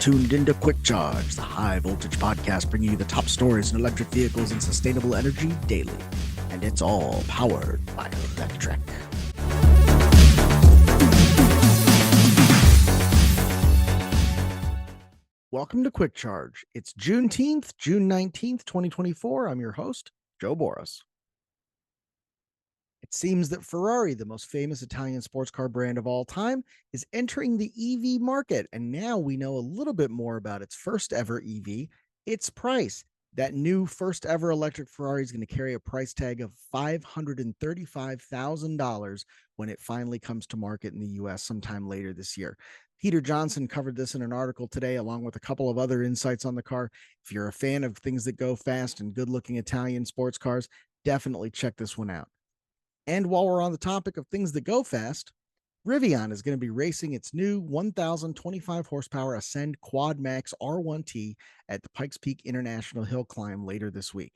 tuned into Quick Charge, the high voltage podcast bringing you the top stories in electric vehicles and sustainable energy daily. And it's all powered by electric. Welcome to Quick Charge. It's Juneteenth, June 19th, 2024. I'm your host, Joe Boris. It seems that Ferrari, the most famous Italian sports car brand of all time, is entering the EV market. And now we know a little bit more about its first ever EV, its price. That new first ever electric Ferrari is going to carry a price tag of $535,000 when it finally comes to market in the US sometime later this year. Peter Johnson covered this in an article today, along with a couple of other insights on the car. If you're a fan of things that go fast and good looking Italian sports cars, definitely check this one out. And while we're on the topic of things that go fast, Rivian is going to be racing its new 1,025 horsepower Ascend Quad Max R1T at the Pikes Peak International Hill Climb later this week.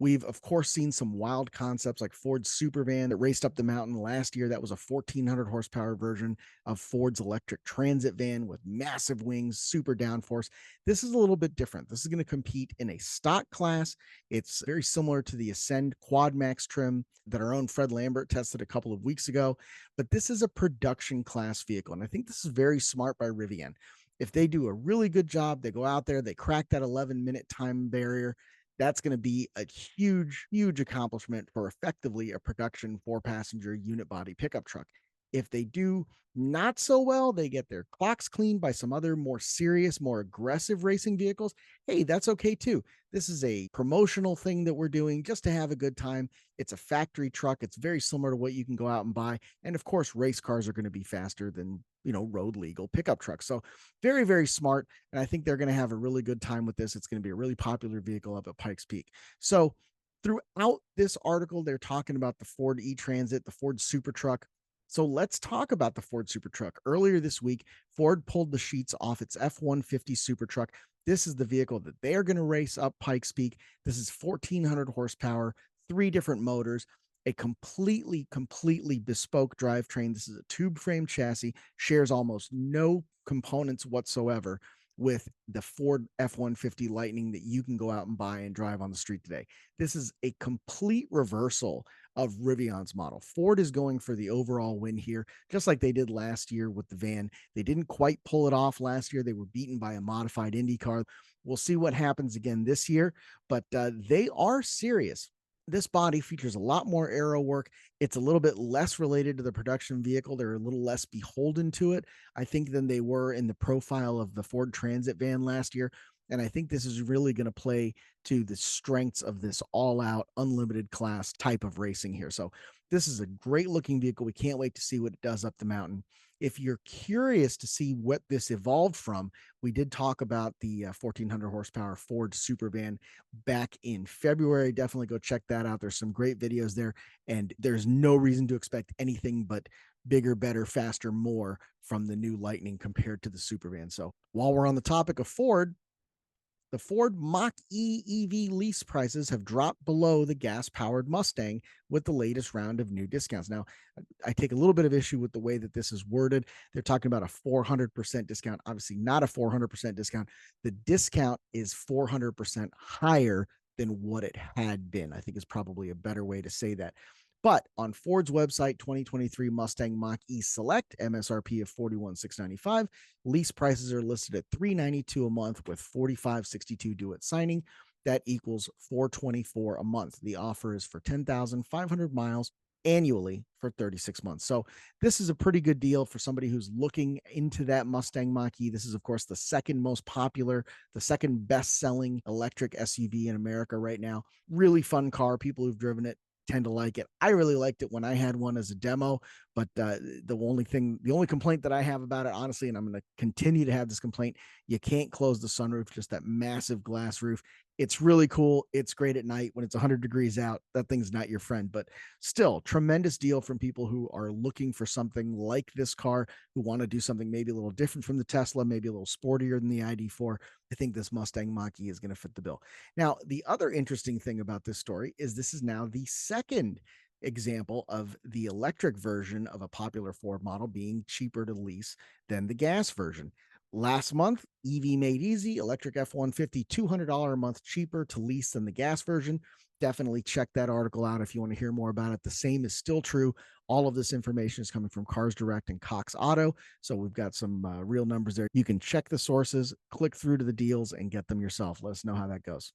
We've, of course, seen some wild concepts like Ford's Supervan that raced up the mountain last year. That was a 1,400 horsepower version of Ford's electric transit van with massive wings, super downforce. This is a little bit different. This is going to compete in a stock class. It's very similar to the Ascend Quad Max trim that our own Fred Lambert tested a couple of weeks ago. But this is a production class vehicle. And I think this is very smart by Rivian. If they do a really good job, they go out there, they crack that 11-minute time barrier. That's going to be a huge, huge accomplishment for effectively a production 4-passenger unit body pickup truck. If they do not so well, they get their clocks cleaned by some other more serious, more aggressive racing vehicles. Hey, that's okay too. This is a promotional thing that we're doing just to have a good time. It's a factory truck. It's very similar to what you can go out and buy. And of course, race cars are going to be faster than, road legal pickup trucks. So very, very smart. And I think they're going to have a really good time with this. It's going to be a really popular vehicle up at Pikes Peak. So throughout this article, they're talking about the Ford e-Transit, the Ford Super Truck. So let's talk about the Ford Super Truck. Earlier this week, Ford pulled the sheets off its F-150 Super Truck. This is the vehicle that they are going to race up Pikes Peak. This is 1,400 horsepower, 3 different motors, a completely bespoke drivetrain. This is a tube frame chassis, shares almost no components whatsoever with the Ford F-150 Lightning that you can go out and buy and drive on the street today. This is a complete reversal of Rivian's model. Ford is going for the overall win here, just like they did last year with the van. They didn't quite pull it off last year. They were beaten by a modified Indy car. We'll see what happens again this year, but they are serious. This body features a lot more aero work. It's a little bit less related to the production vehicle. They're a little less beholden to it, I think, than they were in the profile of the Ford Transit van last year. And I think this is really going to play to the strengths of this all-out unlimited class type of racing here. So this is a great looking vehicle. We can't wait to see what it does up the mountain. If you're curious to see what this evolved from, we did talk about the 1,400 horsepower Ford Supervan back in February. Definitely go check that out. There's some great videos there, and there's no reason to expect anything but bigger, better, faster, more from the new Lightning compared to the Supervan. So while we're on the topic of Ford, the Ford Mach-E EV lease prices have dropped below the gas-powered Mustang with the latest round of new discounts. Now, I take a little bit of issue with the way that this is worded. They're talking about a 400% discount. Obviously, not a 400% discount. The discount is 400% higher than what it had been, I think is probably a better way to say that. But on Ford's website, 2023 Mustang Mach-E Select, MSRP of $41,695. Lease prices are listed at $392 a month with $45.62 due at signing. That equals $424 a month. The offer is for 10,500 miles annually for 36 months. So this is a pretty good deal for somebody who's looking into that Mustang Mach-E. This is, of course, the second most popular, the second best-selling electric SUV in America right now. Really fun car. People who've driven it tend to like it. I really liked it when I had one as a demo, but the only complaint that I have about it, honestly, and I'm going to continue to have this complaint, you can't close the sunroof, just that massive glass roof. It's really cool. It's great at night when it's 100 degrees out. That thing's not your friend, but still tremendous deal from people who are looking for something like this car, who want to do something maybe a little different from the Tesla, maybe a little sportier than the ID4. I think this Mustang Mach-E is going to fit the bill. Now, the other interesting thing about this story is this is now the second example of the electric version of a popular Ford model being cheaper to lease than the gas version. Last month, EV made easy, electric F-150, $200 a month cheaper to lease than the gas version. Definitely check that article out if you want to hear more about it. The same is still true. All of this information is coming from Cars Direct and Cox Auto. So we've got some real numbers there. You can check the sources, click through to the deals, and get them yourself. Let us know how that goes.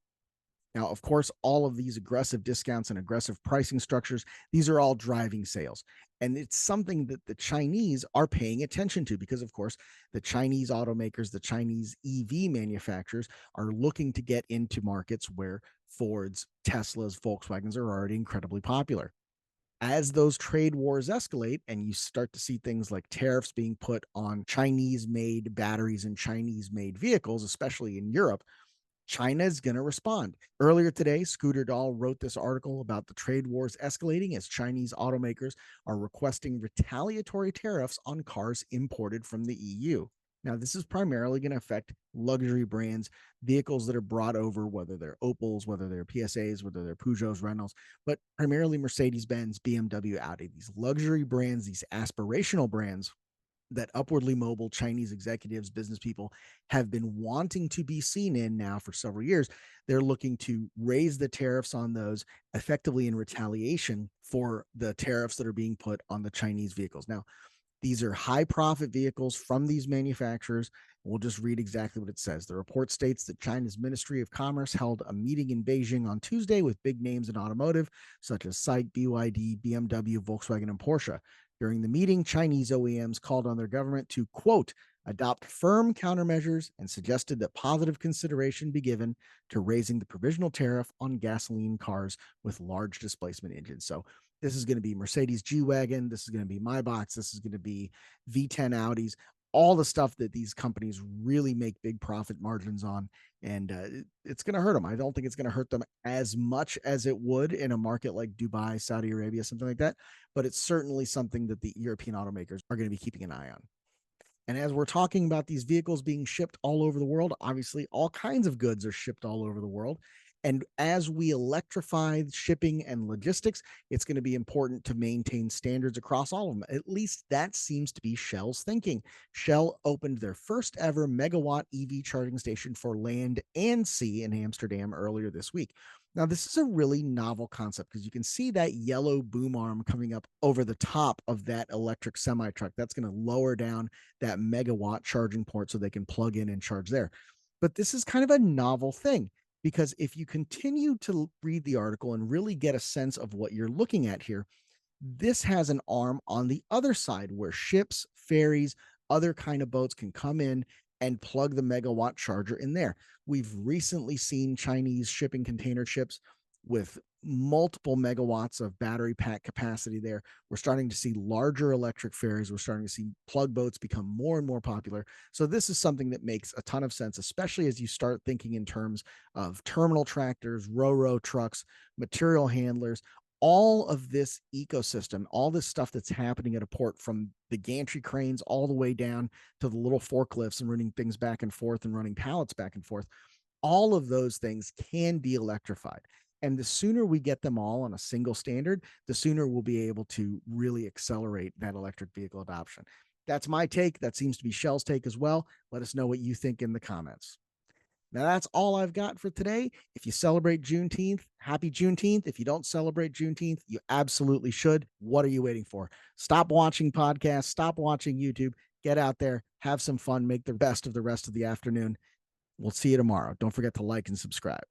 Now, of course, all of these aggressive discounts and aggressive pricing structures, these are all driving sales. And it's something that the Chinese are paying attention to because, of course, the Chinese automakers, the Chinese EV manufacturers are looking to get into markets where Fords, Teslas, Volkswagens are already incredibly popular. As those trade wars escalate and you start to see things like tariffs being put on Chinese made batteries and Chinese made vehicles, especially in Europe, China is going to respond. Earlier today, Scooter Dahl wrote this article about the trade wars escalating as Chinese automakers are requesting retaliatory tariffs on cars imported from the EU. Now, this is primarily going to affect luxury brands, vehicles that are brought over, whether they're Opels, whether they're PSAs, whether they're Peugeots, Renaults, but primarily Mercedes Benz, BMW, Audi, these luxury brands, these aspirational brands that upwardly mobile Chinese executives, business people have been wanting to be seen in now for several years. They're looking to raise the tariffs on those effectively in retaliation for the tariffs that are being put on the Chinese vehicles. Now, these are high profit vehicles from these manufacturers. We'll just read exactly what it says. The report states that China's Ministry of Commerce held a meeting in Beijing on Tuesday with big names in automotive, such as SAIC, BYD, BMW, Volkswagen, and Porsche. During the meeting, Chinese OEMs called on their government to, quote, adopt firm countermeasures and suggested that positive consideration be given to raising the provisional tariff on gasoline cars with large displacement engines. So this is going to be Mercedes G-Wagon. This is going to be Maybachs. This is going to be V10 Audis, all the stuff that these companies really make big profit margins on. And it's going to hurt them. I don't think it's going to hurt them as much as it would in a market like Dubai, Saudi Arabia, something like that. But it's certainly something that the European automakers are going to be keeping an eye on. And as we're talking about these vehicles being shipped all over the world, obviously all kinds of goods are shipped all over the world. And as we electrify shipping and logistics, it's going to be important to maintain standards across all of them. At least that seems to be Shell's thinking. Shell opened their first ever megawatt EV charging station for land and sea in Amsterdam earlier this week. Now, this is a really novel concept because you can see that yellow boom arm coming up over the top of that electric semi truck. That's going to lower down that megawatt charging port so they can plug in and charge there. But this is kind of a novel thing because if you continue to read the article and really get a sense of what you're looking at here, this has an arm on the other side where ships, ferries, other kind of boats can come in and plug the megawatt charger in there. We've recently seen Chinese shipping container ships with multiple megawatts of battery pack capacity there. We're starting to see larger electric ferries. We're starting to see plug boats become more and more popular. So this is something that makes a ton of sense, especially as you start thinking in terms of terminal tractors, ro-ro trucks, material handlers, all of this ecosystem, all this stuff that's happening at a port, from the gantry cranes all the way down to the little forklifts and running things back and forth and running pallets back and forth, all of those things can be electrified. And the sooner we get them all on a single standard, the sooner we'll be able to really accelerate that electric vehicle adoption. That's my take. That seems to be Shell's take as well. Let us know what you think in the comments. Now, that's all I've got for today. If you celebrate Juneteenth, happy Juneteenth. If you don't celebrate Juneteenth, you absolutely should. What are you waiting for? Stop watching podcasts, stop watching YouTube, get out there, have some fun, make the best of the rest of the afternoon. We'll see you tomorrow. Don't forget to like and subscribe.